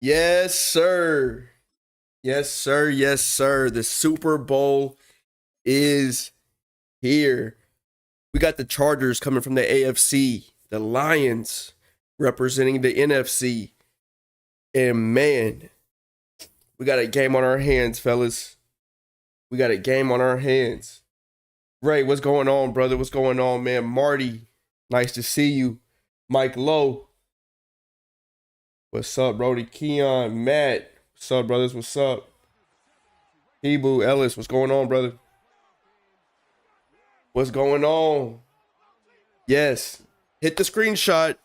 Yes, sir. Yes, sir. Yes, sir. The Super Bowl is here. We got the Chargers coming from the AFC, the Lions representing the NFC. And man, we got a game on our hands, fellas. We got a game on our hands. Ray, what's going on, brother? What's going on, man? Marty, nice to see you. Mike Lowe, what's up, Brody? Keon, Matt, what's up, brothers? What's up? Hebrew Ellis, what's going on, brother? What's going on? Yes. Hit the screenshot.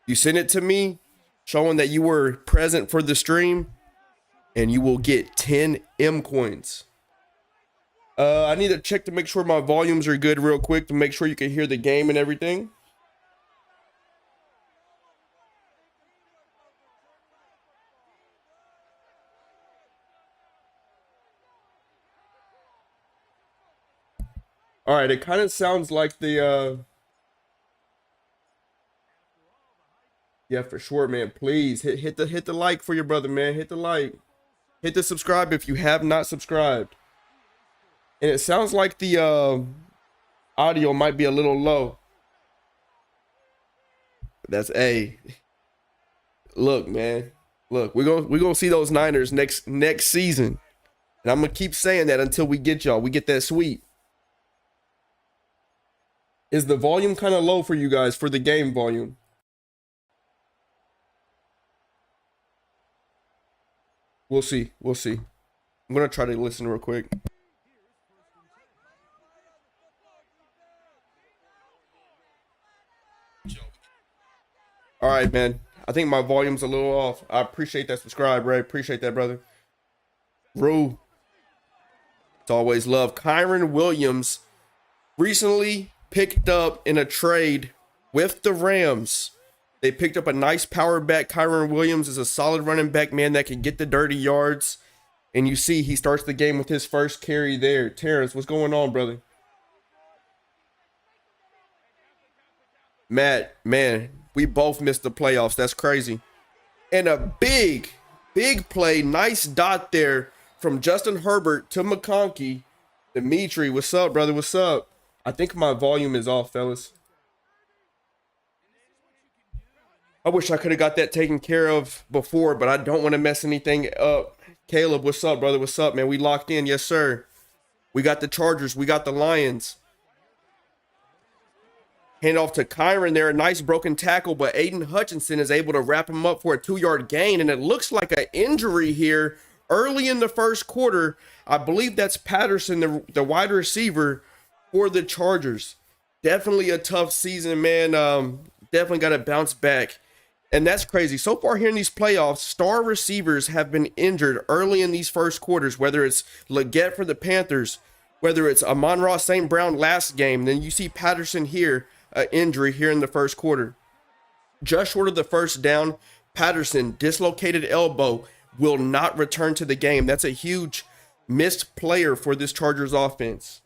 You send it to me showing that you were present for the stream, and you will get 10 M coins. I need to check to make sure my volumes are good real quick to make sure you can hear the game and everything. All right, it kind of sounds like the yeah, for sure, man. Please hit the like for your brother, man. Hit the like. Hit the subscribe if you have not subscribed. And it sounds like the audio might be a little low. That's a look, man. Look, we're gonna see those Niners next season. And I'm gonna keep saying that until we get y'all. We get that sweep. Is the volume kind of low for you guys for the game volume? We'll see. We'll see. I'm gonna try to listen real quick. All right, man. I think my volume's a little off. I appreciate that subscribe, Ray. Appreciate that, brother. Rue. It's always love. Kyron Williams recently picked up in a trade with the Rams. They picked up a nice power back. Kyron Williams is a solid running back, man, that can get the dirty yards. And you see he starts the game with his first carry there. Terrence, what's going on, brother? Matt, man, we both missed the playoffs. That's crazy. And a big play. Nice dot there from Justin Herbert to McConkey. Dimitri, what's up, brother? What's up? I think my volume is off, fellas. I wish I could have got that taken care of before, but I don't want to mess anything up. Caleb, what's up, brother? What's up, man? We locked in. Yes, sir. We got the Chargers. We got the Lions. Hand off to Kyron there. A nice broken tackle, but Aiden Hutchinson is able to wrap him up for a 2-yard gain, and it looks like an injury here early in the first quarter. I believe that's Patterson, the wide receiver for the Chargers. Definitely a tough season, man. Definitely got to bounce back. And that's crazy. So far here in these playoffs, star receivers have been injured early in these first quarters, whether it's Leggett for the Panthers, whether it's Amon-Ra St. Brown last game. Then you see Patterson here, injury here in the first quarter. Just short of the first down, Patterson, dislocated elbow, will not return to the game. That's a huge missed player for this Chargers offense.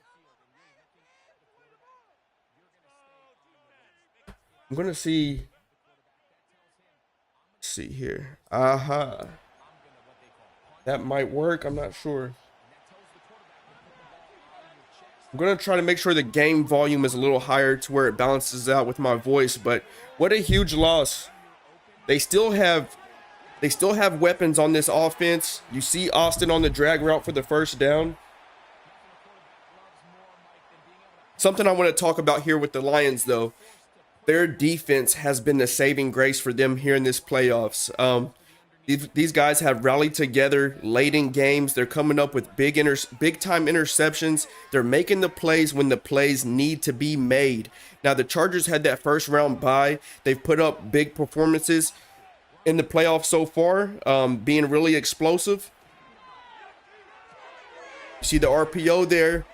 I'm going to see here. That might work. I'm not sure. I'm going to try to make sure the game volume is a little higher to where it balances out with my voice, but what a huge loss. They still have weapons on this offense. You see Austin on the drag route for the first down. Something I want to talk about here with the Lions, though. Their defense has been the saving grace for them here in this playoffs. These guys have rallied together late in games. They're coming up with big time interceptions. They're making the plays when the plays need to be made. Now, the Chargers had that first round bye. They've put up big performances in the playoffs so far, being really explosive. You see the RPO there.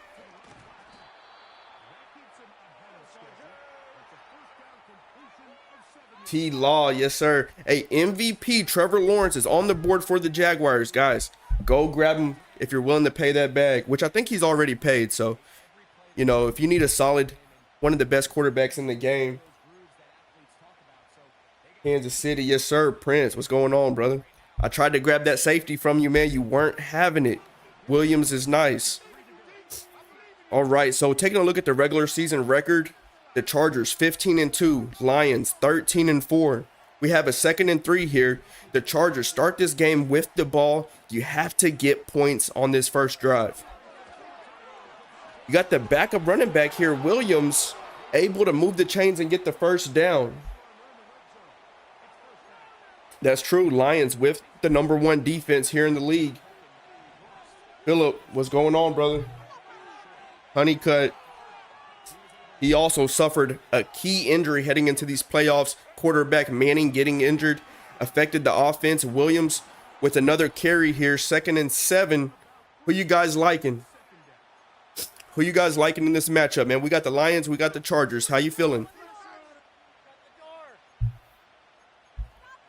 T-Law, yes, sir. Hey, MVP Trevor Lawrence is on the board for the Jaguars, guys. Go grab him if you're willing to pay that bag, which I think he's already paid. So, you know, if you need a solid, one of the best quarterbacks in the game. Kansas City, yes, sir. Prince, what's going on, brother? I tried to grab that safety from you, man. You weren't having it. Williams is nice. All right, so taking a look at the regular season record, the Chargers 15-2, Lions 13-4. We have a 2nd and 3 here. The Chargers start this game with the ball. You have to get points on this first drive. You got the backup running back here, Williams, able to move the chains and get the first down. That's true. Lions with the #1 defense here in the league. Phillip, what's going on, brother? Honeycutt. He also suffered a key injury heading into these playoffs. Quarterback Manning getting injured affected the offense. Williams with another carry here, 2nd and 7. Who you guys liking? Who you guys liking in this matchup, man? We got the Lions, we got the Chargers. How you feeling?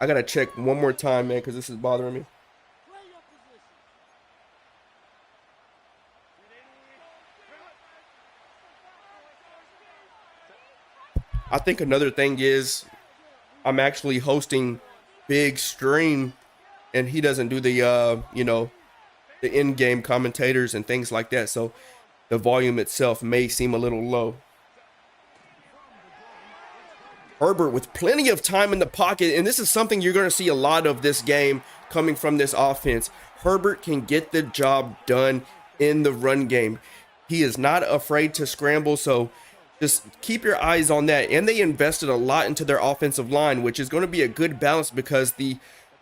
I gotta check one more time, man, because this is bothering me. I think another thing is I'm actually hosting big stream, and he doesn't do the the in-game commentators and things like that, so the volume itself may seem a little low. Herbert with plenty of time in the pocket, and this is something you're going to see a lot of this game coming from this offense. Herbert can get the job done in the run game. He is not afraid to scramble, so just keep your eyes on that. And they invested a lot into their offensive line, which is going to be a good balance because the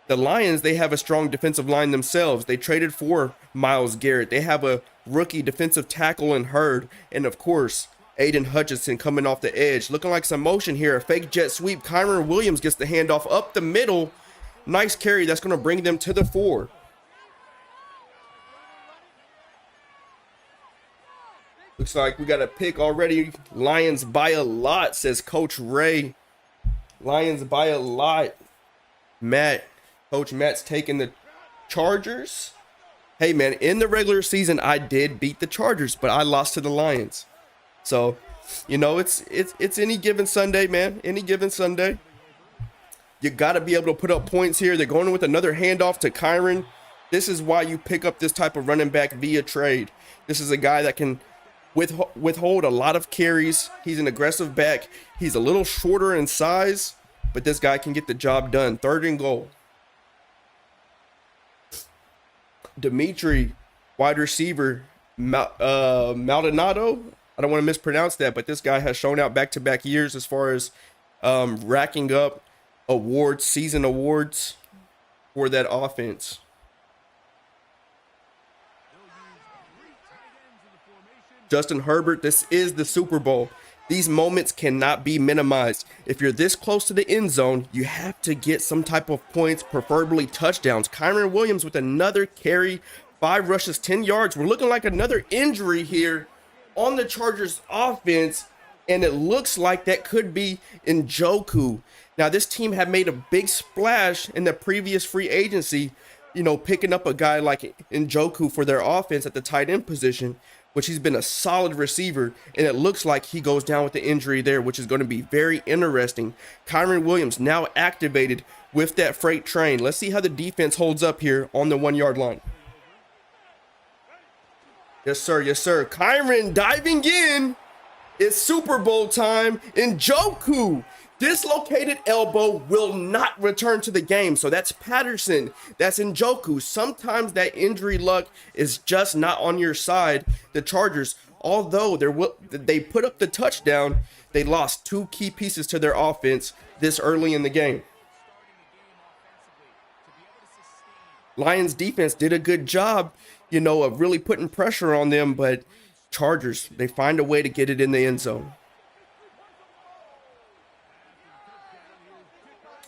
Lions, they have a strong defensive line themselves. They traded for Myles Garrett. They have a rookie defensive tackle in Hurd. And of course, Aiden Hutchinson coming off the edge. Looking like some motion here. A fake jet sweep. Kyron Williams gets the handoff up the middle. Nice carry. That's going to bring them to the 4. Looks like we got a pick already. Lions by a lot, says Coach Ray. Lions by a lot. Coach Matt's taking the Chargers. Hey, man, in the regular season, I did beat the Chargers, but I lost to the Lions. So, it's any given Sunday, man. Any given Sunday. You got to be able to put up points here. They're going with another handoff to Kyron. This is why you pick up this type of running back via trade. This is a guy that can withhold a lot of carries. He's an aggressive back. He's a little shorter in size, but this guy can get the job done. 3rd and goal. Dimitri, wide receiver, Maldonado. I don't want to mispronounce that, but this guy has shown out back-to-back years as far as racking up awards, season awards for that offense. Justin Herbert, this is the Super Bowl. These moments cannot be minimized. If you're this close to the end zone, you have to get some type of points, preferably touchdowns. Kyron Williams with another carry, 5 rushes, 10 yards. We're looking like another injury here on the Chargers offense, and it looks like that could be Njoku. Now, this team had made a big splash in the previous free agency, picking up a guy like Njoku for their offense at the tight end position, which he's been a solid receiver, and it looks like he goes down with the injury there, which is going to be very interesting. Kyron Williams now activated with that freight train. Let's see how the defense holds up here on the 1-yard line. Yes, sir. Yes, sir. Kyron diving in. It's Super Bowl time. Njoku, dislocated elbow, will not return to the game. So that's Patterson. That's Njoku. Sometimes that injury luck is just not on your side. The Chargers, although they put up the touchdown, they lost 2 key pieces to their offense this early in the game. Lions defense did a good job, of really putting pressure on them, but Chargers, they find a way to get it in the end zone.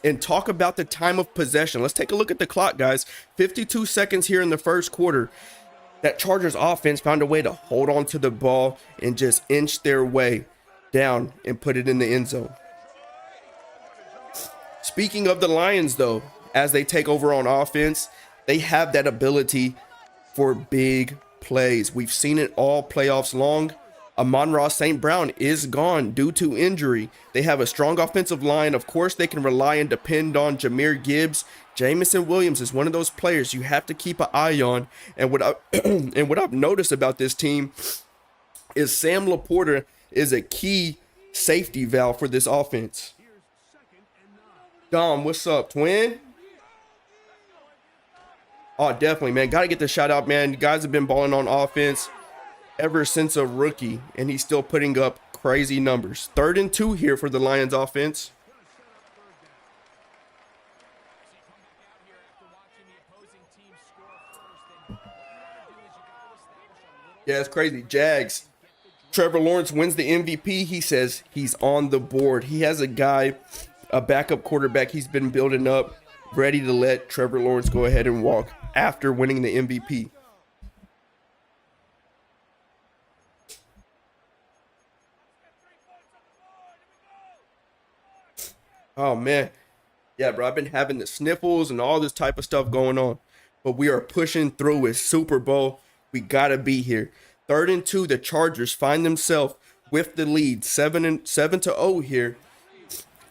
And talk about the time of possession. Let's take a look at the clock, guys. 52 seconds here in the first quarter. That Chargers offense found a way to hold on to the ball and just inch their way down and put it in the end zone. Speaking of the Lions, though, as they take over on offense, they have that ability for big plays. We've seen it all playoffs long. Amon-Ra St. Brown is gone due to injury. They have a strong offensive line. Of course, they can rely and depend on Jahmyr Gibbs. Jamison Williams is one of those players you have to keep an eye on. And what I've noticed about this team is Sam Laporta is a key safety valve for this offense. Dom, what's up, twin? Oh, definitely, man. Got to get the shout out, man. You guys have been balling on offense ever since a rookie, and he's still putting up crazy numbers. 3rd and 2 here for the Lions offense. Yeah, it's crazy. Jags. Trevor Lawrence wins the MVP. He says he's on the board. He has a guy, a backup quarterback he's been building up, ready to let Trevor Lawrence go ahead and walk after winning the MVP. Oh, man. Yeah, bro, I've been having the sniffles and all this type of stuff going on. But we are pushing through with Super Bowl. We got to be here. 3rd and 2, the Chargers find themselves with the lead. 7-0 here.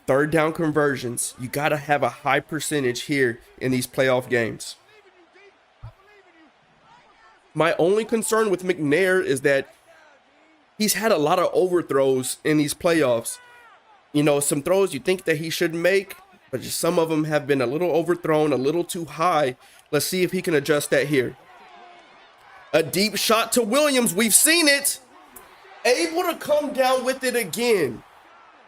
3rd down conversions. You got to have a high percentage here in these playoff games. My only concern with McNair is that he's had a lot of overthrows in these playoffs. You know, some throws you think that he should make, but just some of them have been a little overthrown, a little too high. Let's see if he can adjust that here. A deep shot to Williams. We've seen it. Able to come down with it again.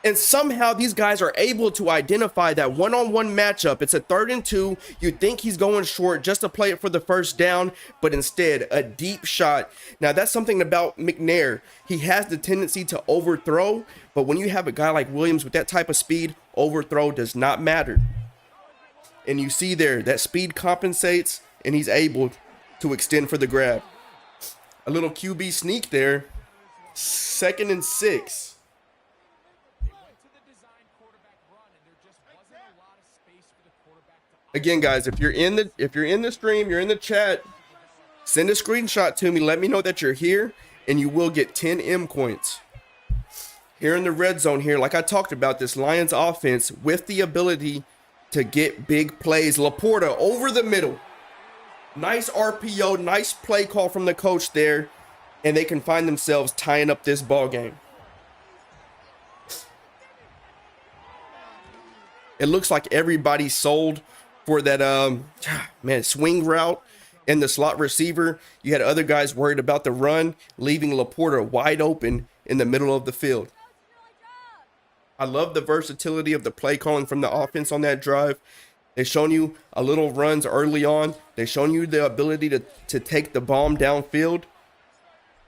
And somehow these guys are able to identify that one-on-one matchup. It's a 3rd and 2. You'd think he's going short just to play it for the first down, but instead a deep shot. Now that's something about McNair. He has the tendency to overthrow, but when you have a guy like Williams with that type of speed, overthrow does not matter. And you see there that speed compensates, and he's able to extend for the grab. A little QB sneak there. 2nd and 6. Again, guys, if you're in the stream, you're in the chat, send a screenshot to me. Let me know that you're here, and you will get 10 M coins. Here in the red zone here, like I talked about, this Lions offense with the ability to get big plays. Laporta over the middle. Nice RPO, nice play call from the coach there, and they can find themselves tying up this ball game. It looks like everybody's sold for that swing route and the slot receiver. You had other guys worried about the run, leaving Laporta wide open in the middle of the field. I love the versatility of the play calling from the offense on that drive. They've shown you a little runs early on. They've shown you the ability to take the bomb downfield,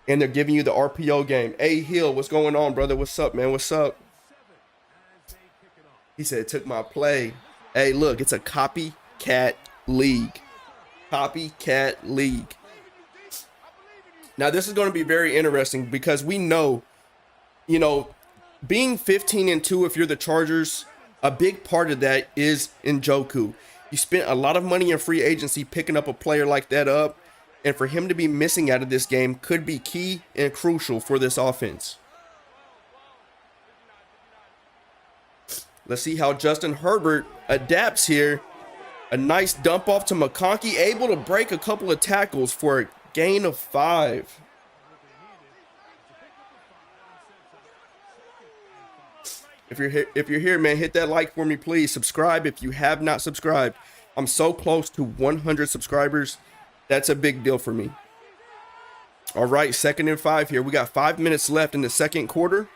and they're giving you the RPO game. Hey, Hill, what's going on, brother? What's up, man? What's up? He said it took my play. Hey, look, it's a copycat league. Copycat league. Now, this is going to be very interesting because we know, you know, being 15 and 2, if you're the Chargers, a big part of that is Njoku. You spent a lot of money in free agency picking up a player like that up, and for him to be missing out of this game could be key and crucial for this offense. Let's see how Justin Herbert adapts here. A nice dump off to McConkey, able to break a couple of tackles for a gain of 5. If you're here, man, hit that like for me, please. Subscribe if you have not subscribed. I'm so close to 100 subscribers. That's a big deal for me. All right, 2nd and 5 here. We got 5 minutes left in the second quarter.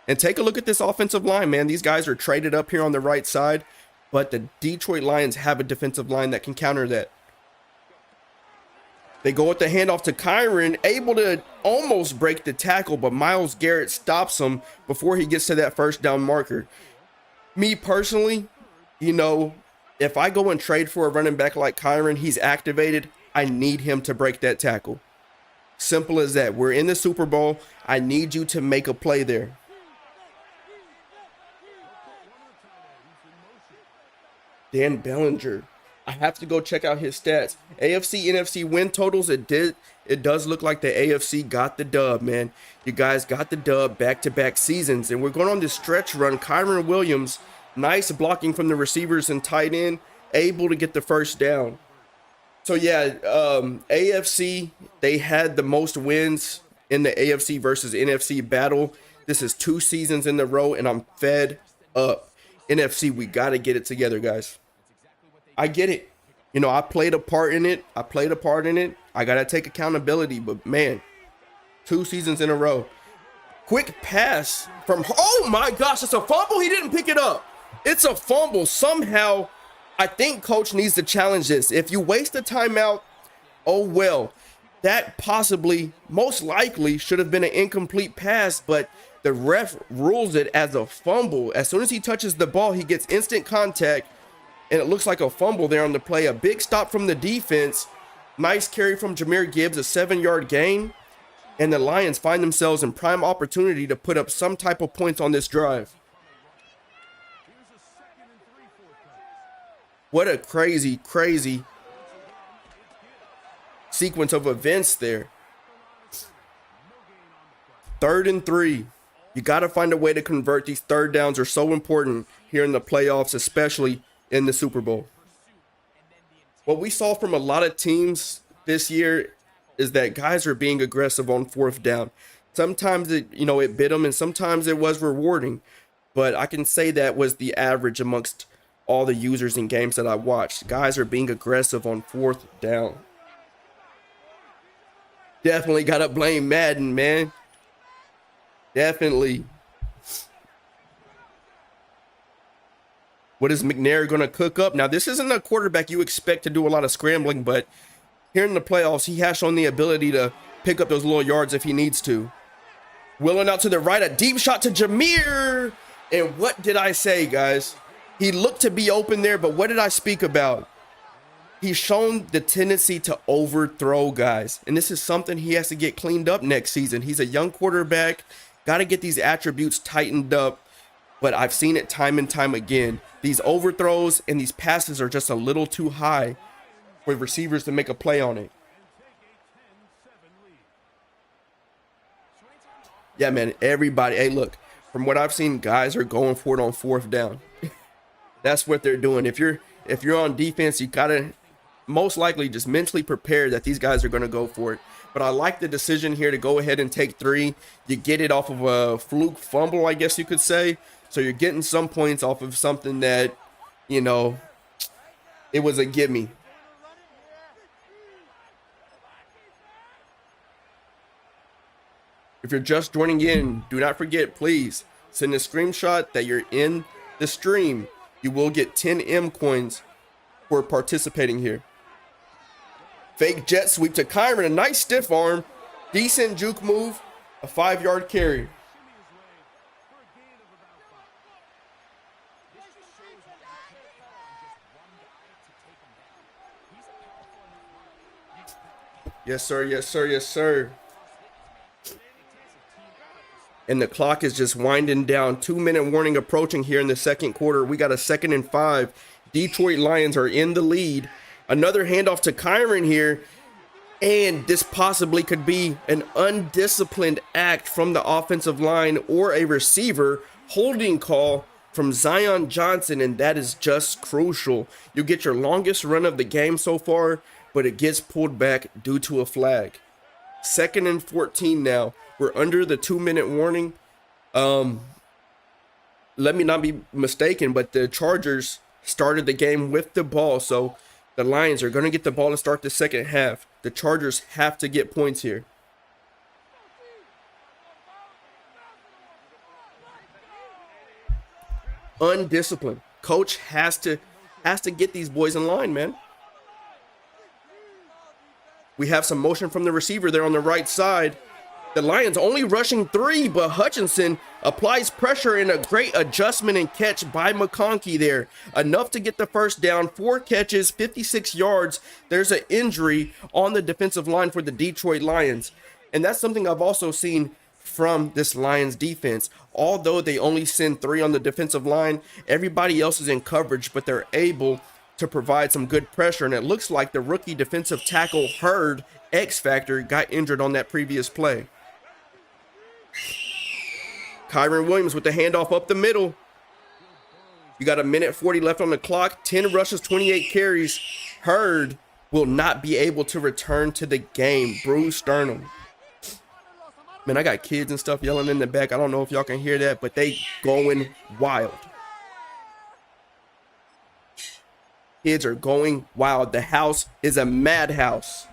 And take a look at this offensive line, man. These guys are traded up here on the right side, but the Detroit Lions have a defensive line that can counter that. They go with the handoff to Kyron, able to almost break the tackle, but Myles Garrett stops him before he gets to that first down marker. Me personally, you know, if I go and trade for a running back like Kyron, he's activated, I need him to break that tackle. Simple as that. We're in the Super Bowl. I need you to make a play there. Dan Bellinger. I have to go check out his stats. AFC, NFC win totals, it does look like the AFC got the dub, man. You guys got the dub back-to-back seasons, and we're going on this stretch run. Kyron Williams, nice blocking from the receivers and tight end, able to get the first down. So yeah, AFC, they had the most wins in the AFC versus NFC battle. This is 2 seasons in a row, and I'm fed up. NFC, we got to get it together, guys. I get it. You know, I played a part in it. I got to take accountability, but man, 2 seasons in a row. Quick pass from, oh my gosh, it's a fumble. He didn't pick it up. It's a fumble. Somehow, I think coach needs to challenge this. If you waste a timeout, oh well. That possibly, most likely, should have been an incomplete pass, but the ref rules it as a fumble. As soon as he touches the ball, he gets instant contact, and it looks like a fumble there on the play. A big stop from the defense. Nice carry from Jahmyr Gibbs, a 7-yard gain. And the Lions find themselves in prime opportunity to put up some type of points on this drive. What a crazy, crazy sequence of events there. 3rd and 3. You got to find a way to convert. These third downs are so important here in the playoffs, especially in the Super Bowl. What we saw from a lot of teams this year is that guys are being aggressive on 4th down. Sometimes it bit them, and sometimes it was rewarding. But I can say that was the average amongst all the users in games that I watched. Guys are being aggressive on 4th down. Definitely got to blame Madden, man. Definitely. What is McNair going to cook up? Now, this isn't a quarterback you expect to do a lot of scrambling, but here in the playoffs, he has shown the ability to pick up those little yards if he needs to. Wheeling out to the right, a deep shot to Jahmyr. And what did I say, guys? He looked to be open there, but what did I speak about? He's shown the tendency to overthrow, guys. And this is something he has to get cleaned up next season. He's a young quarterback. Got to get these attributes tightened up. But I've seen it time and time again. These overthrows and these passes are just a little too high for receivers to make a play on it. Yeah, man, everybody. Hey, look, from what I've seen, guys are going for it on 4th down. That's what they're doing. If you're on defense, you got to most likely just mentally prepare that these guys are going to go for it. But I like the decision here to go ahead and take 3. You get it off of a fluke fumble, I guess you could say. So you're getting some points off of something that, it was a gimme. If you're just joining in, do not forget, please send a screenshot that you're in the stream. You will get 10 M coins for participating here. Fake jet sweep to Kyron, a nice stiff arm, decent juke move, a 5-yard carry. Yes, sir. Yes, sir. Yes, sir. And the clock is just winding down. 2-minute warning approaching here in the second quarter. We got a 2nd and 5. Detroit Lions are in the lead. Another handoff to Kyron here. And this possibly could be an undisciplined act from the offensive line or a receiver. Holding call from Zion Johnson, and that is just crucial. You get your longest run of the game so far, but it gets pulled back due to a flag. 2nd and 14 now. We're under the 2-minute warning. Let me not be mistaken, but the Chargers started the game with the ball, so the Lions are going to get the ball to start the second half. The Chargers have to get points here. Undisciplined. Coach has to get these boys in line, man. We have some motion from the receiver there on the right side. The Lions only rushing 3, but Hutchinson applies pressure and a great adjustment and catch by McConkey there. Enough to get the first down. 4 catches, 56 yards. There's an injury on the defensive line for the Detroit Lions. And that's something I've also seen from this Lions defense. Although they only send 3 on the defensive line, everybody else is in coverage, but they're able to provide some good pressure. And it looks like the rookie defensive tackle Hurd, X Factor, got injured on that previous play. Kyron Williams with the handoff up the middle. You got 1:40 left on the clock, 10 rushes, 28 carries. Hurd will not be able to return to the game. Bruce sternum. Man, I got kids and stuff yelling in the back. I don't know if y'all can hear that, but they going wild. Kids are going wild. The house is a madhouse.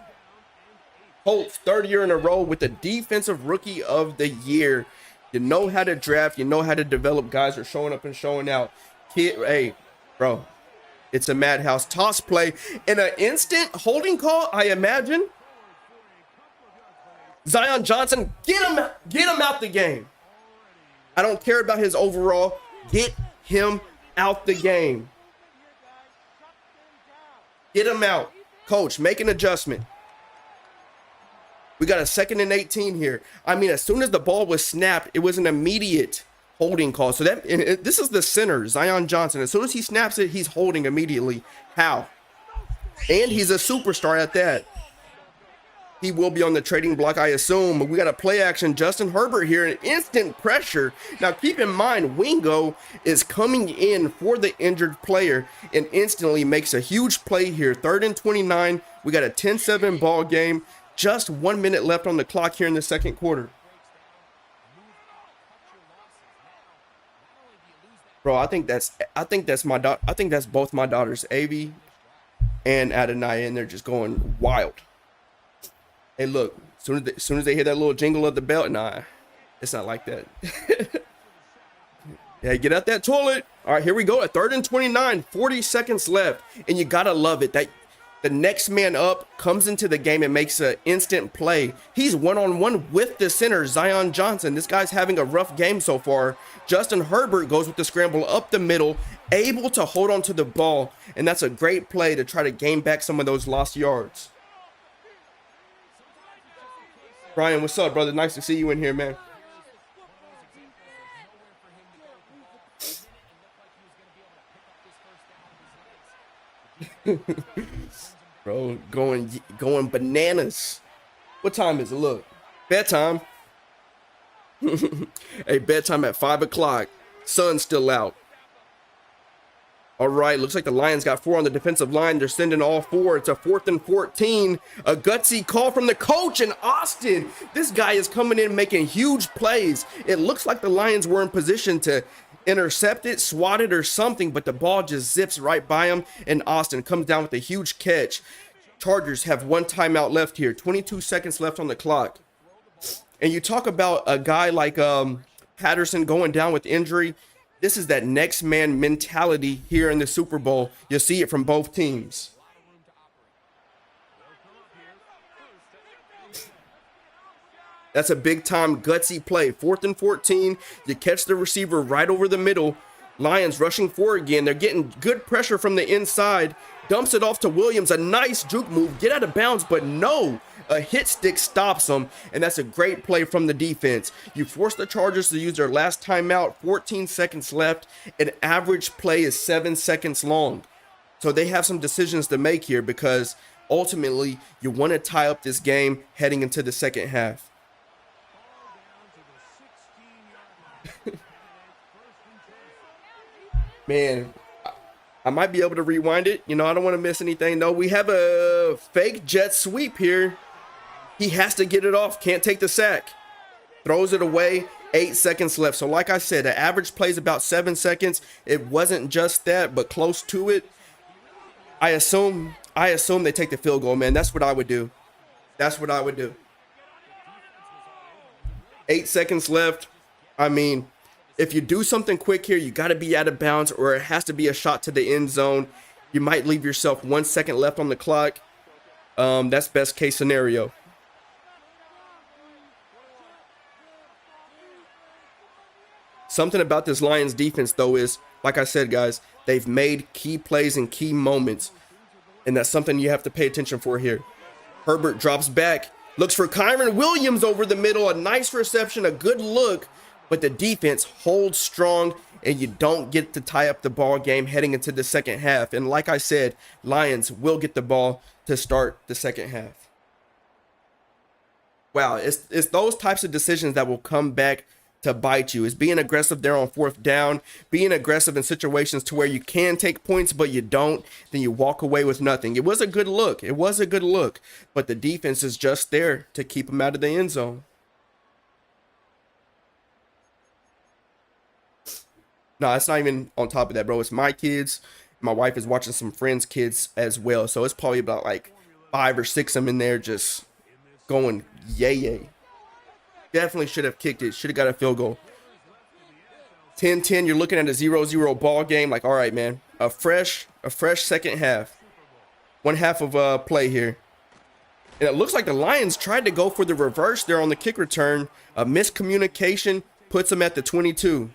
Colts, third year in a row with the defensive rookie of the year. You know how to draft. You know how to develop. Guys are showing up and showing out. Hey, bro, it's a madhouse. Toss play and an instant holding call, I imagine. Zion Johnson, get him out the game. I don't care about his overall. Get him out the game. Get him out. Coach, make an adjustment. We got a 2nd and 18 here. I mean, as soon as the ball was snapped, it was an immediate holding call. So this is the center, Zion Johnson. As soon as he snaps it, he's holding immediately. How? And he's a superstar at that. He will be on the trading block, I assume. But we got a play action. Justin Herbert here, an instant pressure. Now, keep in mind, Wingo is coming in for the injured player and instantly makes a huge play here. 3rd and 29. We got a 10-7 ball game. Just 1 minute left on the clock here in the second quarter. Bro, I think that's both my daughters, Avi and Adonai, and they're just going wild. Hey, look, as soon as they hear that little jingle of the belt, nah, it's not like that. Yeah, get out that toilet. All right, here we go. At 3rd and 29, 40 seconds left, and you gotta love it that the next man up comes into the game and makes an instant play. He's one-on-one with the center, Zion Johnson. This guy's having a rough game so far. Justin Herbert goes with the scramble up the middle, able to hold on to the ball, and that's a great play to try to gain back some of those lost yards. Brian, what's up, brother? Nice to see you in here, man. Bro, going bananas. What time is it? Look, bedtime. Hey, bedtime at 5 o'clock. Sun's still out. All right, looks like the Lions got 4 on the defensive line. They're sending all 4. It's a 4th and 14. A gutsy call from the coach in Austin. This guy is coming in making huge plays. It looks like the Lions were in position to intercept it, swat it, or something, but the ball just zips right by him, and Austin comes down with a huge catch. Chargers have 1 timeout left here. 22 seconds left on the clock. And you talk about a guy like Patterson going down with injury. This is that next man mentality here in the Super Bowl. You'll see it from both teams. That's a big time gutsy play. 4th and 14. You catch the receiver right over the middle. Lions rushing 4 again. They're getting good pressure from the inside. Dumps it off to Williams. A nice juke move. Get out of bounds, but no. A hit stick stops them, and that's a great play from the defense. You force the Chargers to use their last timeout, 14 seconds left. An average play is 7 seconds long. So they have some decisions to make here because ultimately you want to tie up this game heading into the second half. Man, I might be able to rewind it. You know, I don't want to miss anything. No, we have a fake jet sweep here. He has to get it off. Can't take the sack. Throws it away. 8 seconds left. So like I said, the average play is about 7 seconds. It wasn't just that, but close to it. I assume they take the field goal, man. That's what I would do. That's what I would do. 8 seconds left. I mean, if you do something quick here, you got to be out of bounds, or it has to be a shot to the end zone. You might leave yourself 1 second left on the clock. That's best case scenario. Something about this Lions defense, though, is, like I said, guys, they've made key plays in key moments, and that's something you have to pay attention for here. Herbert drops back, looks for Kyron Williams over the middle. A nice reception, a good look but the defense holds strong and you don't get to tie up the ball game heading into the second half. And like I said, Lions will get the ball to start the second half. Wow, it's those types of decisions that will come back to bite you. Is being aggressive there on fourth down, being aggressive in situations to where you can take points but you don't, then you walk away with nothing. It was a good look. It was a good look, but the defense is just there to keep them out of the end zone. No, it's not even on top of that, bro. It's my kids. My wife is watching some friends' kids as well. So it's probably about like 5 or 6 of them in there just going yay. Definitely should have kicked it. Should have got a field goal. 10-10, you're looking at a 0-0 ball game. Like, all right, man. A fresh second half. One half of play here. And it looks like the Lions tried to go for the reverse there on the kick return. A miscommunication puts them at the 22.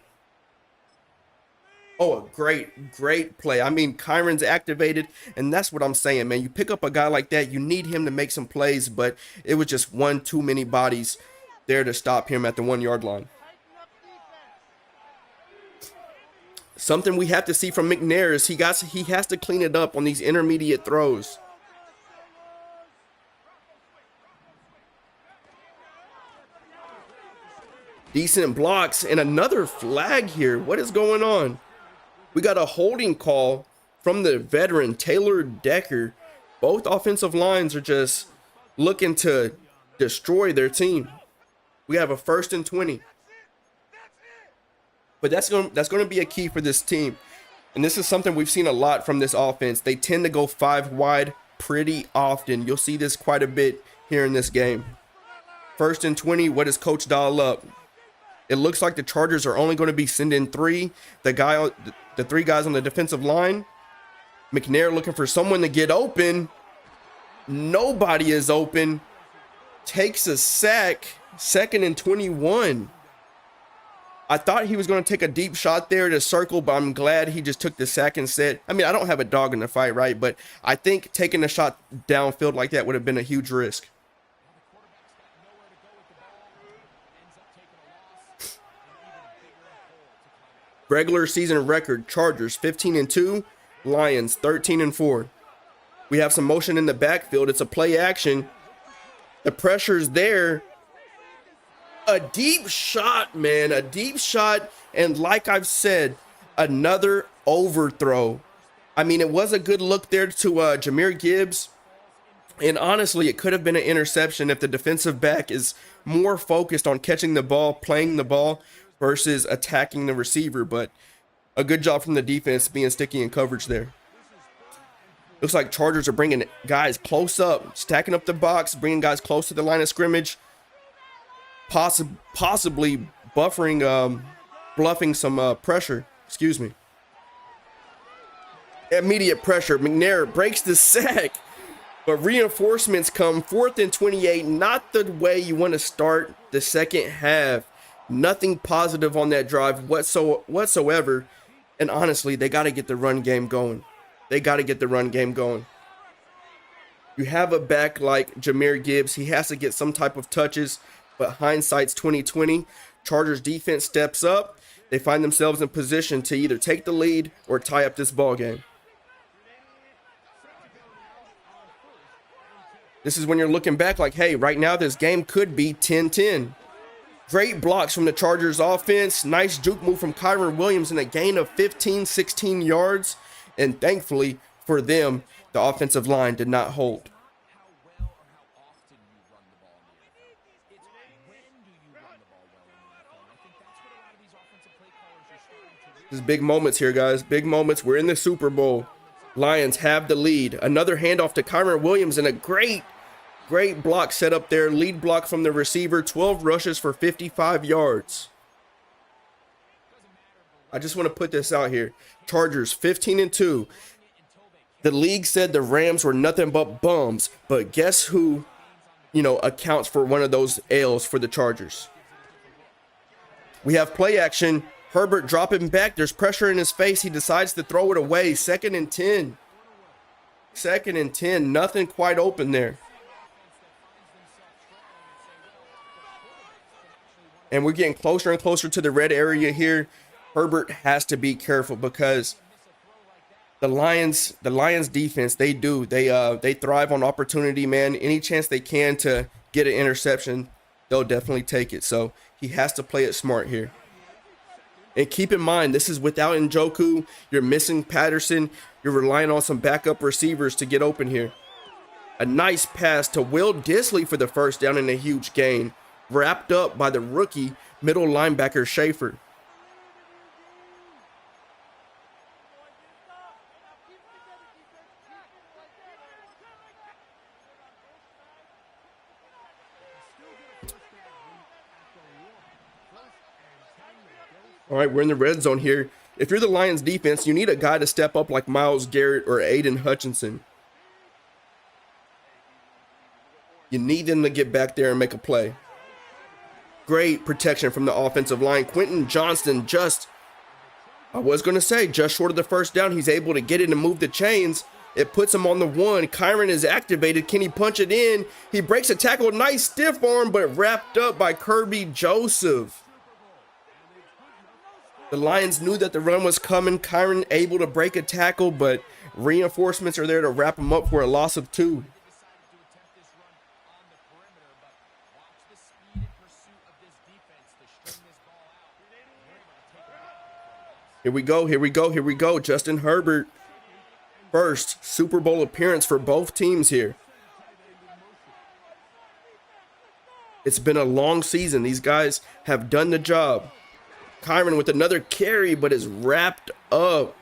Oh, a great play. I mean, Kyron's activated, and that's what I'm saying, man. You pick up a guy like that, you need him to make some plays, but it was just one too many bodies there to stop him at the 1 yard line. Something we have to see from McNair is he has to clean it up on these intermediate throws. Decent blocks and another flag here. What is going on? We got a holding call from the veteran Taylor Decker. Both offensive lines are just looking to destroy their team. We have a 1st and 20. But that's going to be a key for this team. And this is something we've seen a lot from this offense. They tend to go 5 wide pretty often. You'll see this quite a bit here in this game. 1st and 20, what does coach dial up? It looks like the Chargers are only going to be sending 3. The 3 guys on the defensive line. McNair looking for someone to get open. Nobody is open. Takes a sack. 2nd and 21. I thought he was going to take a deep shot there to circle, but I'm glad he just took the sack and said, I mean, I don't have a dog in the fight, right? But I think taking a shot downfield like that would have been a huge risk. Regular season record, Chargers 15-2, Lions 13-4. We have some motion in the backfield. It's a play action. The pressure's there. A deep shot, man, a deep shot. And like I've said, another overthrow. I mean, it was a good look there to Jahmyr Gibbs. And honestly, it could have been an interception if the defensive back is more focused on catching the ball, playing the ball, versus attacking the receiver. But a good job from the defense being sticky in coverage there. Looks like Chargers are bringing guys close up, stacking up the box, bringing guys close to the line of scrimmage, possibly bluffing some pressure. Excuse me. Immediate pressure. McNair breaks the sack, but reinforcements come. 4th and 28. Not the way you want to start the second half. Nothing positive on that drive whatsoever. And honestly, they got to get the run game going. You have a back like Jahmyr Gibbs. He has to get some type of touches, but hindsight's 20/20. Chargers defense steps up. They find themselves in position to either take the lead or tie up this ball game. This is when you're looking back like, hey, right now this game could be 10-10. Great blocks from the Chargers offense. Nice juke move from Kyron Williams and a gain of 15-16 yards. And thankfully for them, the offensive line did not hold. This is big moments here, guys. Big moments. We're in the Super Bowl. Lions have the lead. Another handoff to Kyron Williams and a great block set up there. Lead block from the receiver. 12 rushes for 55 yards. I just want to put this out here. Chargers 15-2. The league said the Rams were nothing but bums, but guess who, accounts for one of those L's for the Chargers? We have play action. Herbert dropping back. There's pressure in his face. He decides to throw it away. 2nd and 10. 2nd and 10. Nothing quite open there. and we're getting closer and closer to the red area here. Herbert has to be careful because the Lions defense, they thrive on opportunity, man. Any chance they can to get an interception, they'll definitely take it. So he has to play it smart here. And keep in mind, this is without Njoku. You're missing Patterson. You're relying on some backup receivers to get open here. A nice pass to Will Disley for the first down and a huge gain, wrapped up by the rookie middle linebacker Schaefer. All right, we're in the red zone here. If you're the Lions defense, you need a guy to step up like Myles Garrett or Aiden Hutchinson. You need them to get back there and make a play. Great protection from the offensive line. Quentin Johnston just short of the first down. He's able to get it and move the chains. It puts him on the 1. Kyron is activated. Can he punch it in? He breaks a tackle. Nice stiff arm, but wrapped up by Kirby Joseph. The Lions knew that the run was coming. Kyron able to break a tackle, but reinforcements are there to wrap him up for a loss of 2. Here we go. Justin Herbert. First Super Bowl appearance for both teams here. It's been a long season. These guys have done the job. Kyron with another carry, but is wrapped up.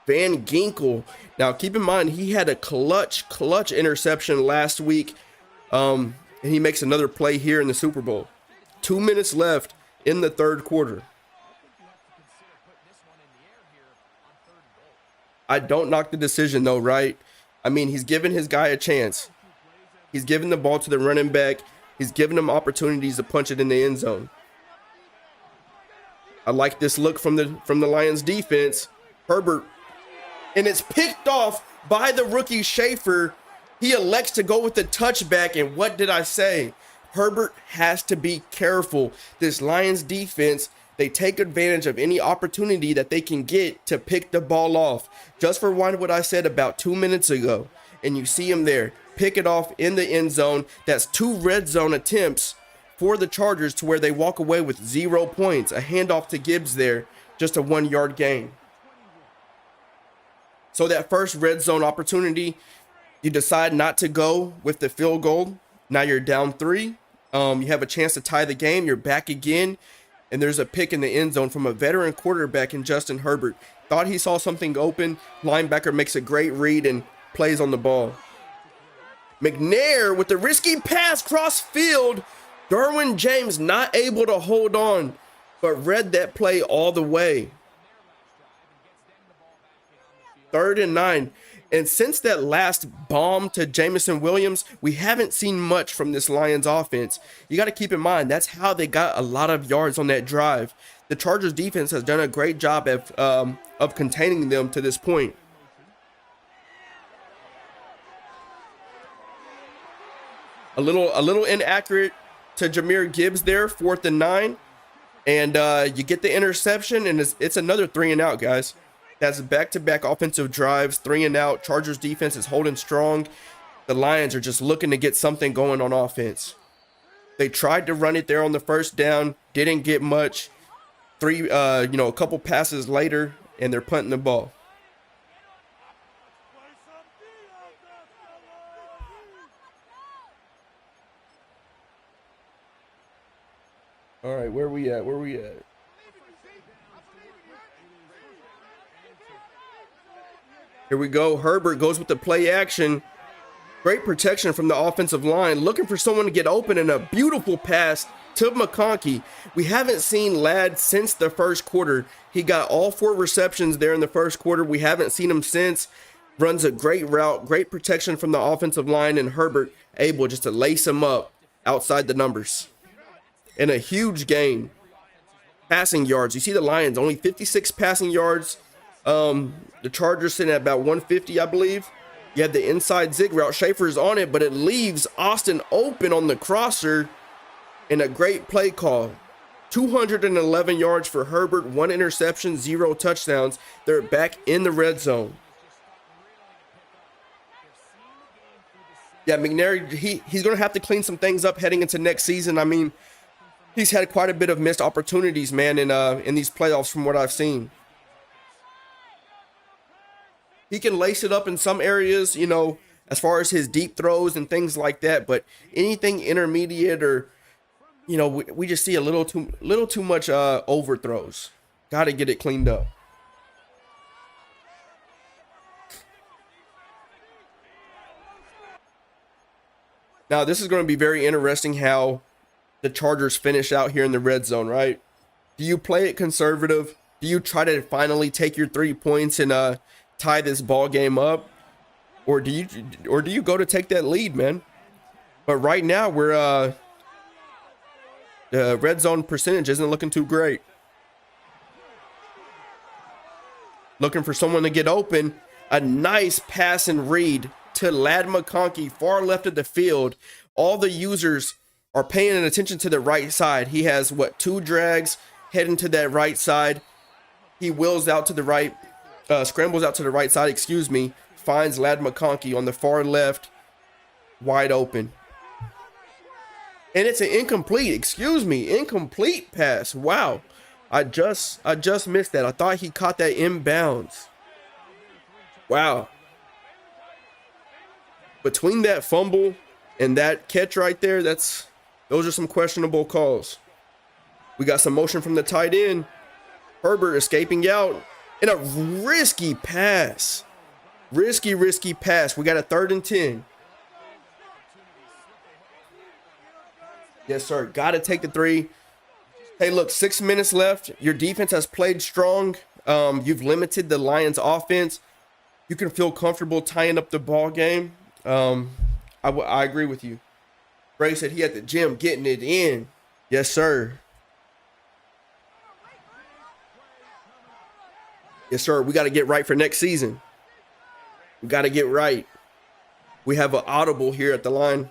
Van Ginkel. Now, keep in mind, he had a clutch interception last week. And he makes another play here in the Super Bowl. 2 minutes left in the third quarter. I don't knock the decision, though, right? I mean, he's giving his guy a chance. He's giving the ball to the running back. He's giving him opportunities to punch it in the end zone. I like this look from the Lions defense. Herbert, and it's picked off by the rookie Schaefer. He elects to go with the touchback, and what did I say? Herbert has to be careful. This Lions defense, they take advantage of any opportunity that they can get to pick the ball off. Just rewind what I said about 2 minutes ago, and you see him there. Pick it off in the end zone. That's 2 red zone attempts for the Chargers to where they walk away with 0 points. A handoff to Gibbs there, just a 1-yard gain. So that first red zone opportunity, you decide not to go with the field goal. Now you're down 3. You have a chance to tie the game. You're back again, and there's a pick in the end zone from a veteran quarterback in Justin Herbert. Thought he saw something open. Linebacker makes a great read and plays on the ball. McNair with the risky pass cross field. Derwin James not able to hold on, but read that play all the way. 3rd and 9. And since that last bomb to Jameson Williams, we haven't seen much from this Lions offense. You got to keep in mind, that's how they got a lot of yards on that drive. The Chargers defense has done a great job of containing them to this point. A little inaccurate to Jahmyr Gibbs there, 4th and 9. And you get the interception, and it's another 3 and out, guys. That's back-to-back offensive drives, 3 and out. Chargers defense is holding strong. The Lions are just looking to get something going on offense. They tried to run it there on the first down, didn't get much. A couple passes later, and they're punting the ball. All right, where we at? Here we go. Herbert goes with the play action. Great protection from the offensive line. Looking for someone to get open, and a beautiful pass to McConkey. We haven't seen Ladd since the first quarter. He got all 4 receptions there in the first quarter. We haven't seen him since. Runs a great route. Great protection from the offensive line, and Herbert able just to lace him up outside the numbers. And a huge gain. Passing yards. You see the Lions, only 56 passing yards. The Chargers sitting at about 150, I believe. You had the inside zig route. Schaefer's on it, but it leaves Austin open on the crosser. And a great play call. 211 yards for Herbert, 1 interception, 0 touchdowns. They're back in the red zone. Yeah, McNair, he's going to have to clean some things up heading into next season. I mean, he's had quite a bit of missed opportunities, man, in these playoffs from what I've seen. He can lace it up in some areas, you know, as far as his deep throws and things like that, but anything intermediate or, you know, we just see a little too much overthrows. Got to get it cleaned up. Now, this is going to be very interesting how the Chargers finish out here in the red zone, right? Do you play it conservative? Do you try to finally take your 3 points and tie this ball game up? Or do you go to take that lead, man? But right now, we're the red zone percentage isn't looking too great. Looking for someone to get open. A nice pass and read to Ladd McConkey, far left of the field. All the users are paying attention to the right side. He has, what, 2 drags heading to that right side. He wheels out to the right, scrambles out to the right side, excuse me. Finds Ladd McConkey on the far left, wide open. And it's an incomplete pass. Wow. I just missed that. I thought he caught that inbounds. Wow. Between that fumble and that catch right there, those are some questionable calls. We got some motion from the tight end. Herbert escaping out in a risky pass. Risky pass. We got a 3rd and 10. Yes, sir. Got to take the 3. Hey, look, 6 minutes left. Your defense has played strong. You've limited the Lions' offense. You can feel comfortable tying up the ball game. I agree with you. Bray said he at the gym getting it in. Yes, sir. Yes, sir. We got to get right for next season. We got to get right. We have an audible here at the line.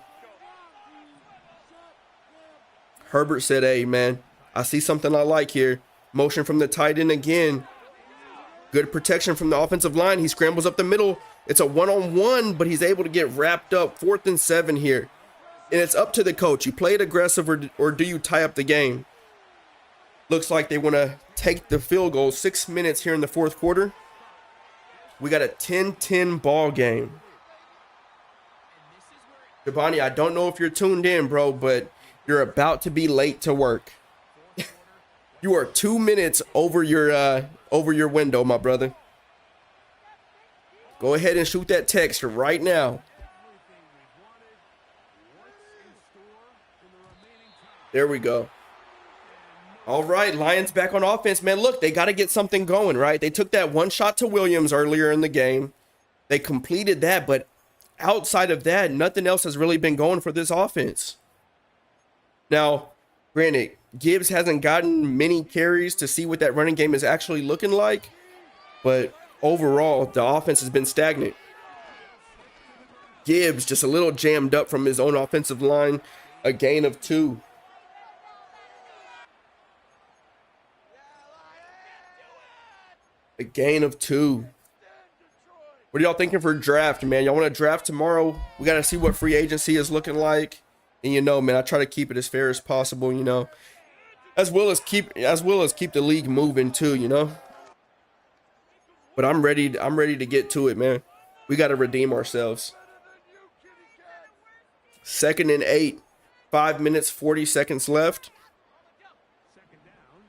Herbert said, hey, man, I see something I like here. Motion from the tight end again. Good protection from the offensive line. He scrambles up the middle. It's a one-on-one, but he's able to get wrapped up. 4th and 7 here. And it's up to the coach. You play it aggressive or do you tie up the game? Looks like they want to take the field goal. 6 minutes here in the 4th quarter. We got a 10-10 ball game. Giovanni, I don't know if you're tuned in, bro, but you're about to be late to work. You are 2 minutes over your window, my brother. Go ahead and shoot that text right now. There we go. All right, Lions back on offense, man. Look, they got to get something going, right? They took that 1 shot to Williams earlier in the game. They completed that, but outside of that, nothing else has really been going for this offense. Now, granted, Gibbs hasn't gotten many carries to see what that running game is actually looking like, but overall, the offense has been stagnant. Gibbs just a little jammed up from his own offensive line, a gain of 2. A gain of 2. What are y'all thinking for draft, man? Y'all want to draft tomorrow? We got to see what free agency is looking like. And you know, man, I try to keep it as fair as possible, you know. As well as keep the league moving too, you know. But I'm ready to get to it, man. We got to redeem ourselves. 2nd and 8. 5 minutes, 40 seconds left.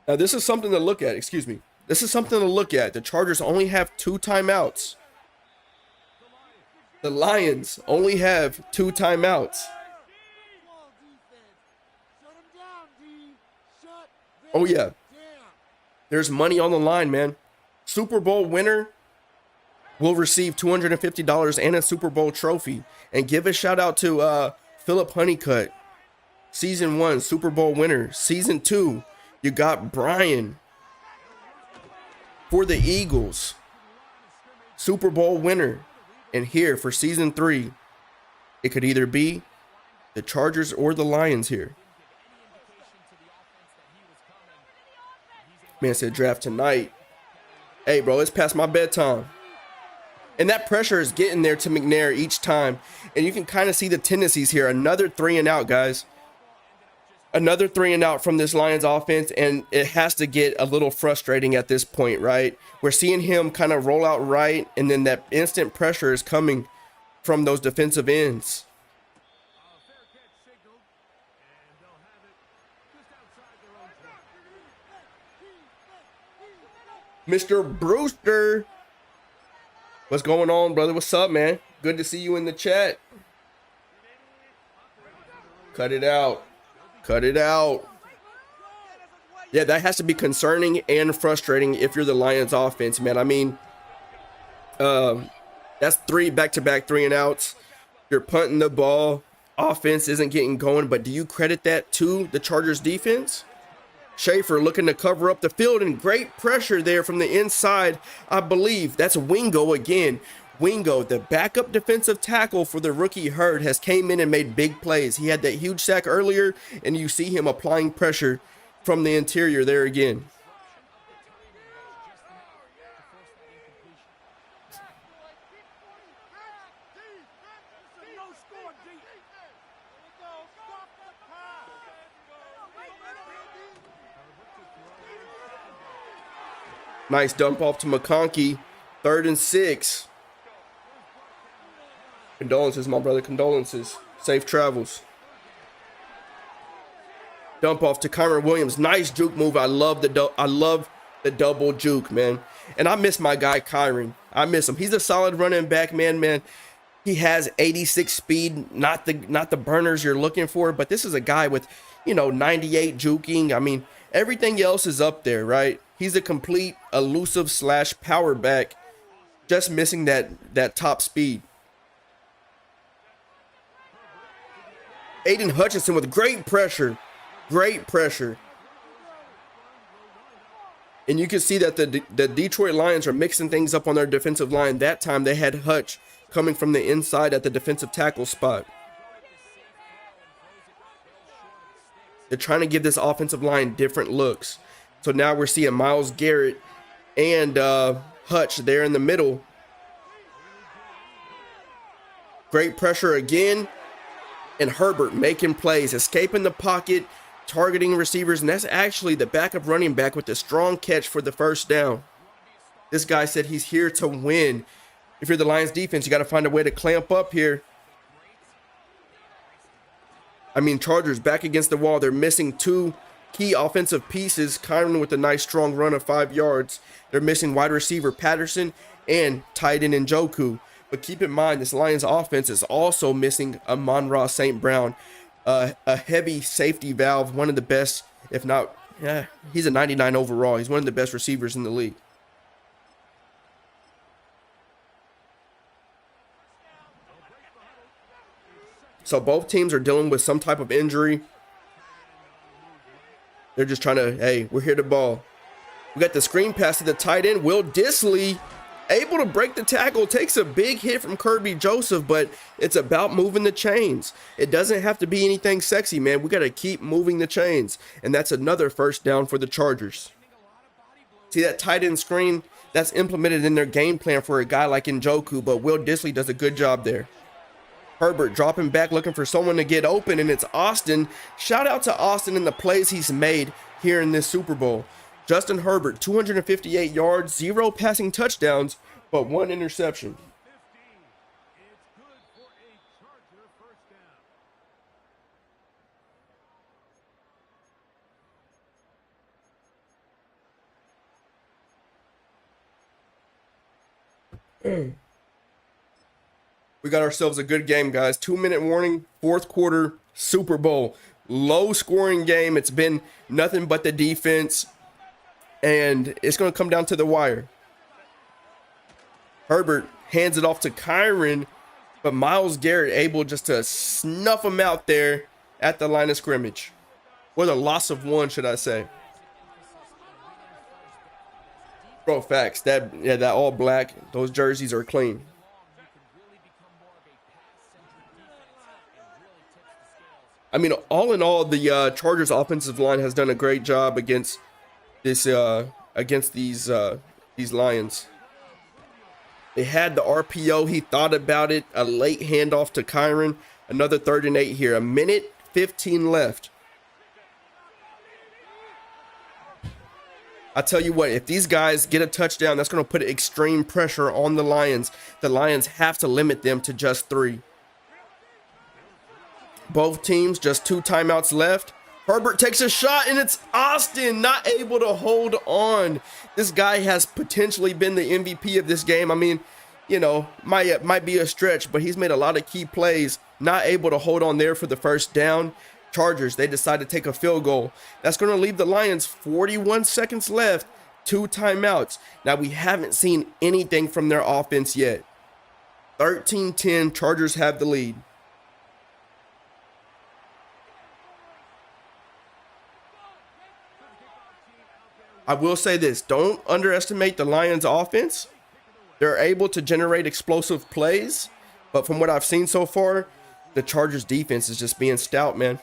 Now, this is something to look at. Excuse me. This is something to look at. The Chargers only have 2 timeouts. The Lions only have 2 timeouts. Oh, yeah. There's money on the line, man. Super Bowl winner will receive $250 and a Super Bowl trophy. And give a shout out to Philip Honeycutt. Season 1, Super Bowl winner. Season 2, you got Brian for the Eagles. Super Bowl winner. And here for season 3, it could either be the Chargers or the Lions here. Man said draft tonight. Hey, bro, it's past my bedtime. And that pressure is getting there to McNair each time. And you can kind of see the tendencies here. Another 3 and out, guys. Another 3 and out from this Lions offense. And it has to get a little frustrating at this point, right? We're seeing him kind of roll out right. And then that instant pressure is coming from those defensive ends. Mr. Brewster. What's going on, brother? What's up, man? Good to see you in the chat. Cut it out. Cut it out. Yeah, that has to be concerning and frustrating if you're the Lions offense, man. I mean, that's 3 back-to-back 3 and outs. You're punting the ball. Offense isn't getting going, but do you credit that to the Chargers defense? Schaefer looking to cover up the field, and great pressure there from the inside. I believe that's Wingo again. Wingo, the backup defensive tackle for the rookie Hurd, has came in and made big plays. He had that huge sack earlier, and you see him applying pressure from the interior there again. Nice dump off to McConkey. 3rd and 6. Condolences, my brother. Condolences. Safe travels. Dump off to Kyron Williams. Nice juke move. I love the double juke, man. And I miss my guy Kyron. I miss him. He's a solid running back, man. He has 86 speed, not the burners you're looking for, but this is a guy with, 98 juking. I mean, everything else is up there, right? He's a complete elusive / power back, just missing that top speed. Aiden Hutchinson with great pressure. Great pressure. And you can see that the Detroit Lions are mixing things up on their defensive line. That time they had Hutch coming from the inside at the defensive tackle spot. They're trying to give this offensive line different looks. So now we're seeing Myles Garrett and Hutch there in the middle. Great pressure again. And Herbert making plays, escaping the pocket, targeting receivers. And that's actually the backup running back with the strong catch for the first down. This guy said he's here to win. If you're the Lions defense, you got to find a way to clamp up here. I mean, Chargers back against the wall. They're missing 2 key offensive pieces. Kyron with a nice strong run of 5 yards. They're missing wide receiver Patterson and tight end Njoku. But keep in mind, this Lions offense is also missing Amon-Ra St. Brown, a heavy safety valve, one of the best, if not, he's a 99 overall. He's one of the best receivers in the league. So both teams are dealing with some type of injury. They're just trying to, hey, we're here to ball. We got the screen pass to the tight end. Will Dissly able to break the tackle, takes a big hit from Kirby Joseph, but it's about moving the chains. It doesn't have to be anything sexy, man. We got to keep moving the chains. And that's another first down for the Chargers. See that tight end screen? That's implemented in their game plan for a guy like Njoku, but Will Dissly does a good job there. Herbert dropping back, looking for someone to get open, and it's Austin. Shout out to Austin and the plays he's made here in this Super Bowl. Justin Herbert, 258 yards, 0 passing touchdowns, but 1 interception. We got ourselves a good game, guys. 2-minute warning, 4th quarter, Super Bowl. Low scoring game. It's been nothing but the defense, and it's going to come down to the wire. Herbert hands it off to Kyron, but Myles Garrett able just to snuff him out there at the line of scrimmage. Or the loss of 1, should I say. Bro, facts. That all black, those jerseys are clean. I mean, all in all, the Chargers offensive line has done a great job against this against these Lions. They had the RPO. He thought about it. A late handoff to Kyron. Another 3rd and 8 here. 1:15 left. I tell you what, if these guys get a touchdown, that's going to put extreme pressure on the Lions. The Lions have to limit them to just 3. Both teams, just 2 timeouts left. Herbert takes a shot, and it's Austin not able to hold on. This guy has potentially been the MVP of this game. I mean, you know, might be a stretch, but he's made a lot of key plays. Not able to hold on there for the first down. Chargers, they decide to take a field goal. That's going to leave the Lions 41 seconds left, 2 timeouts. Now, we haven't seen anything from their offense yet. 13-10, Chargers have the lead. I will say this, don't underestimate the Lions offense. They're able to generate explosive plays, but from what I've seen so far, the Chargers defense is just being stout, man.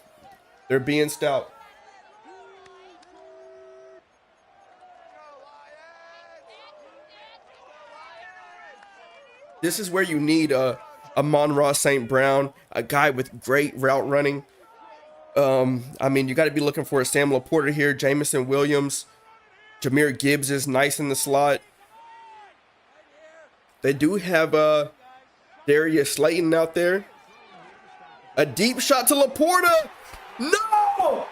They're being stout. This is where you need a Amon-Ra St. Brown, a guy with great route running. I mean, you got to be looking for a Sam Laporta here, Jamison Williams. Jahmyr Gibbs is nice in the slot. They do have Darius Slayton out there. A deep shot to Laporta. No!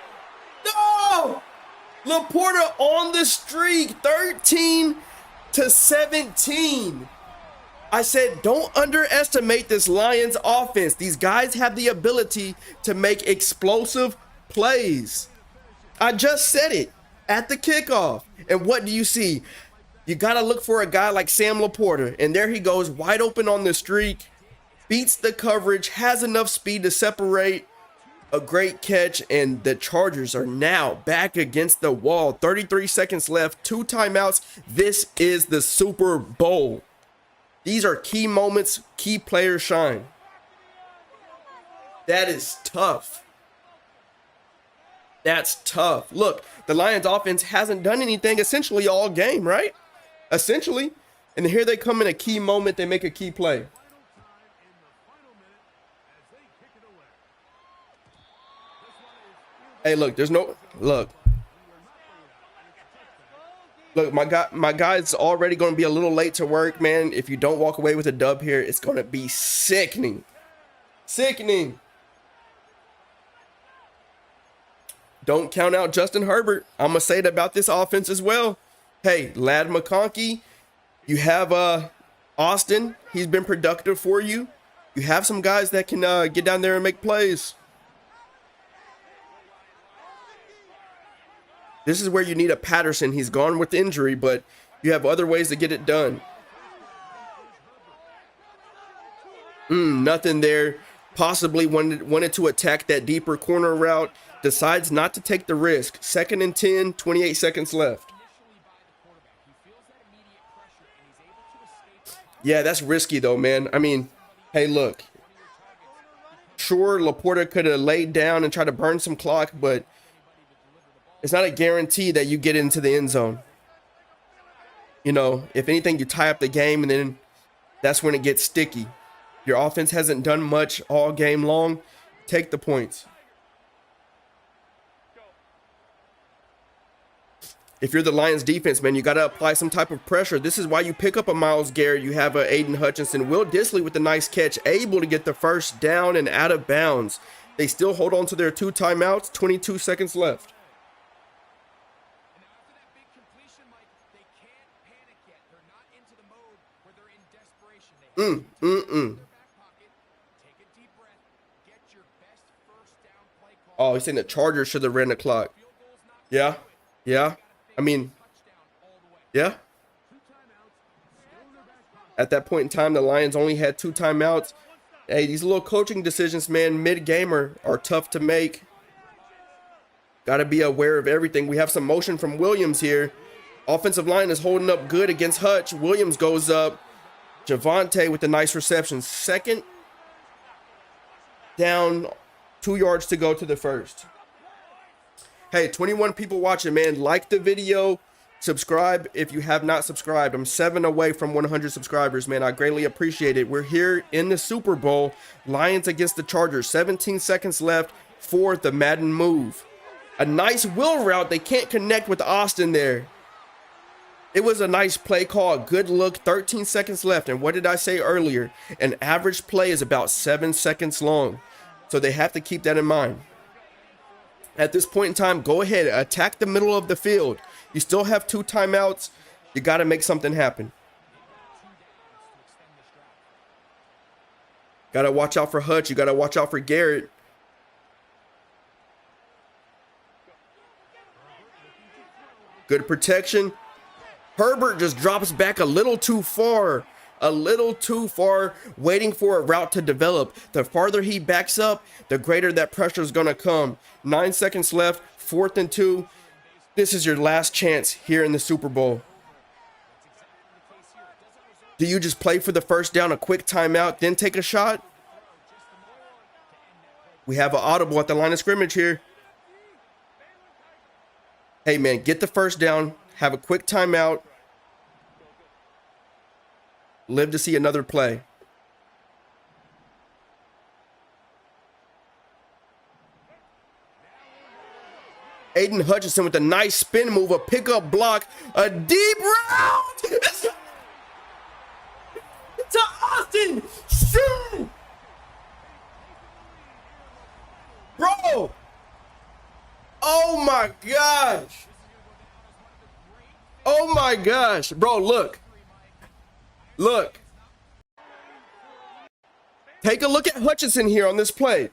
No! Laporta on the streak. 13-17. I said, don't underestimate this Lions offense. These guys have the ability to make explosive plays. I just said it at the kickoff. And what do you see? You got to look for a guy like Sam Laporta. And there he goes, wide open on the streak. Beats the coverage, has enough speed to separate. A great catch, and the Chargers are now back against the wall. 33 seconds left, 2 timeouts. This is the Super Bowl. These are key moments, key players shine. That is tough. That's tough. Look, the Lions offense hasn't done anything essentially all game, right? Essentially. And here they come in a key moment, they make a key play. Hey, look, there's no look. Look, my guy's already going to be a little late to work, man. If you don't walk away with a dub here, it's going to be sickening. Sickening. Don't count out Justin Herbert. I'm going to say it about this offense as well. Hey, Ladd McConkey, you have Austin. He's been productive for you. You have some guys that can get down there and make plays. This is where you need a Patterson. He's gone with injury, but you have other ways to get it done. Nothing there. Possibly wanted to attack that deeper corner route. Decides not to take the risk. 2nd and 10, 28 seconds left. Yeah, that's risky though, man. I mean, hey, look. Sure, Laporta could have laid down and tried to burn some clock, but it's not a guarantee that you get into the end zone. You know, if anything, you tie up the game, and then that's when it gets sticky. Your offense hasn't done much all game long. Take the points. If you're the Lions defense, man, you got to apply some type of pressure. This is why you pick up a Myles Garrett. You have a Aiden Hutchinson. Will Dissly with a nice catch, able to get the first down and out of bounds. They still hold on to their 2 timeouts, 22 seconds left. Oh, he's saying the Chargers should have ran the clock. Yeah. I mean, yeah. At that point in time, the Lions only had 2 timeouts. Hey, these little coaching decisions, man, mid-game are tough to make. Got to be aware of everything. We have some motion from Williams here. Offensive line is holding up good against Hutch. Williams goes up. Javonte with a nice reception. 2nd down, 2 yards to go to the first. Hey, 21 people watching, man. Like the video, subscribe if you have not subscribed. I'm 7 away from 100 subscribers, man. I greatly appreciate it. We're here in the Super Bowl. Lions against the Chargers. 17 seconds left for the Madden move. A nice wheel route. They can't connect with Austin there. It was a nice play call, a good look. 13 seconds left. And what did I say earlier? An average play is about 7 seconds long. So they have to keep that in mind. At this point in time, go ahead, attack the middle of the field. You still have 2 timeouts. You got to make something happen. Got to watch out for Hutch. You got to watch out for Garrett. Good protection. Herbert just drops back a little too far. Waiting for a route to develop. The farther he backs up, the greater that pressure is going to come. 9 seconds left, 4th and 2. This is your last chance here in the Super Bowl. Do you just play for the first down, a quick timeout, then take a shot? We have an audible at the line of scrimmage here. Hey, man, get the first down, have a quick timeout. Live to see another play. Aiden Hutchinson with a nice spin move, a pickup block, a deep route. To Austin. Shoot. Bro. Oh my gosh. Oh my gosh. Bro, look. Look. Take a look at Hutchinson here on this play.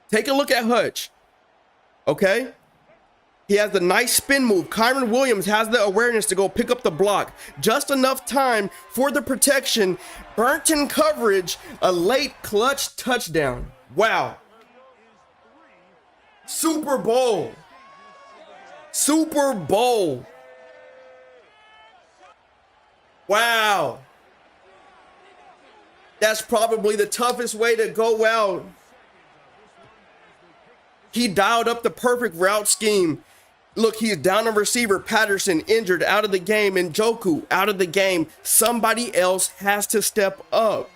Take a look at Hutch. Okay? He has the nice spin move. Kyron Williams has the awareness to go pick up the block. Just enough time for the protection. Burnt in coverage. A late clutch touchdown. Wow. Super Bowl. Super Bowl. Wow. That's probably the toughest way to go out. He dialed up the perfect route scheme. Look, he's down a receiver. Patterson injured, out of the game. And Njoku out of the game. Somebody else has to step up.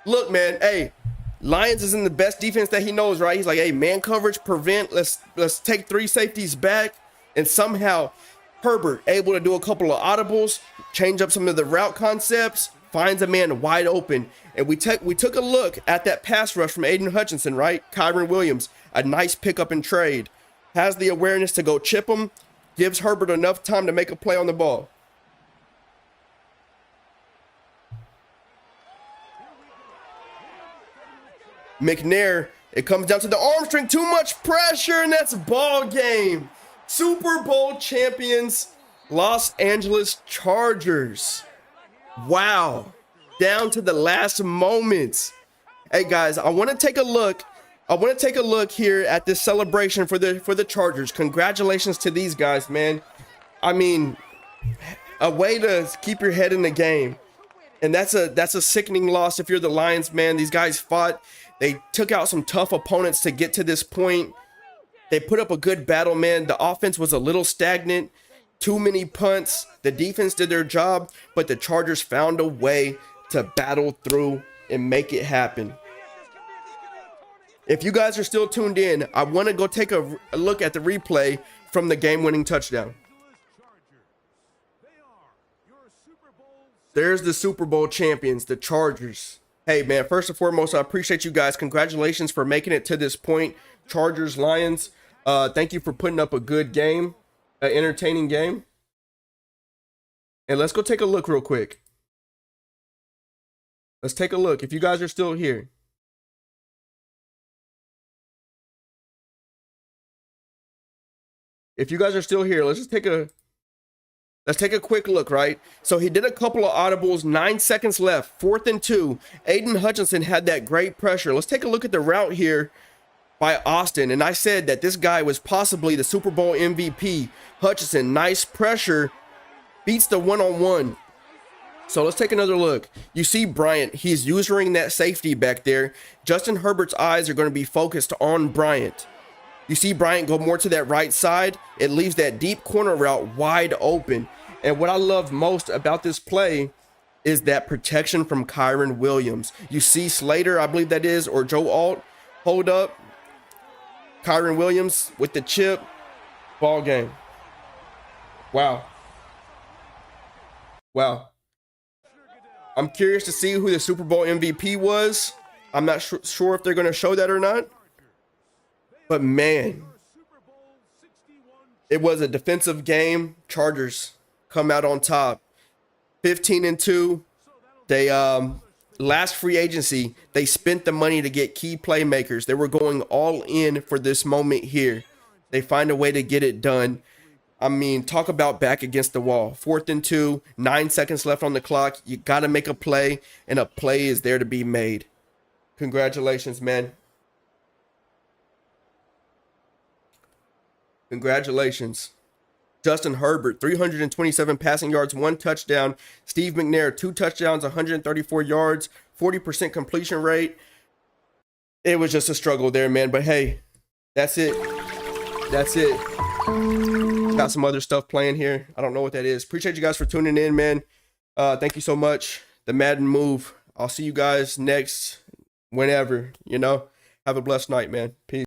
Look, man, hey, Lions is in the best defense that he knows, right? He's like, hey, man coverage, prevent. Let's take 3 safeties back. And somehow Herbert able to do a couple of audibles, change up some of the route concepts, finds a man wide open. And we took a look at that pass rush from Aiden Hutchinson, right? Kyron Williams, a nice pickup and trade. Has the awareness to go chip him, gives Herbert enough time to make a play on the ball. McNair, it comes down to the arm strength, too much pressure, and that's ball game. Super Bowl champions, Los Angeles Chargers. Wow. Down to the last moments. Hey guys, I want to take a look here at this celebration for the Chargers. Congratulations to these guys, man. I mean, a way to keep your head in the game. And that's a sickening loss if you're the Lions, man. These guys fought. They took out some tough opponents to get to this point. They put up a good battle, man. The offense was a little stagnant. Too many punts. The defense did their job, but the Chargers found a way to battle through and make it happen. If you guys are still tuned in, I want to go take a look at the replay from the game-winning touchdown. There's the Super Bowl champions, the Chargers. Hey, man, first and foremost, I appreciate you guys. Congratulations for making it to this point. Chargers, Lions, thank you for putting up a good game, an entertaining game. And let's go take a look real quick. Let's take a look. If you guys are still here. If you guys are still here, let's take a quick look, right? So he did a couple of audibles, 9 seconds left, 4th and 2. Aiden Hutchinson had that great pressure. Let's take a look at the route here by Austin. And I said that this guy was possibly the Super Bowl MVP. Hutchinson, nice pressure, beats the one-on-one. So let's take another look. You see Bryant, he's using that safety back there. Justin Herbert's eyes are going to be focused on Bryant. You see Bryant go more to that right side. It leaves that deep corner route wide open. And what I love most about this play is that protection from Kyron Williams. You see Slater, I believe that is, or Joe Alt, hold up. Kyron Williams with the chip. Ball game. Wow. Wow. I'm curious to see who the Super Bowl MVP was. I'm not sure if they're going to show that or not. But man, it was a defensive game. Chargers come out on top. 15-2. They last free agency, they spent the money to get key playmakers. They were going all in for this moment here. They find a way to get it done. I mean, talk about back against the wall. 4th and 2, 9 seconds left on the clock. You got to make a play, and a play is there to be made. Congratulations, man. Congratulations. Justin Herbert, 327 passing yards, 1 touchdown. Steve McNair, 2 touchdowns, 134 yards, 40% completion rate. It was just a struggle there, man. But hey, that's it. That's it. Got some other stuff playing here. I don't know what that is. Appreciate you guys for tuning in, man. Thank you so much. The Madden move. I'll see you guys next, whenever, you know. Have a blessed night, man. Peace.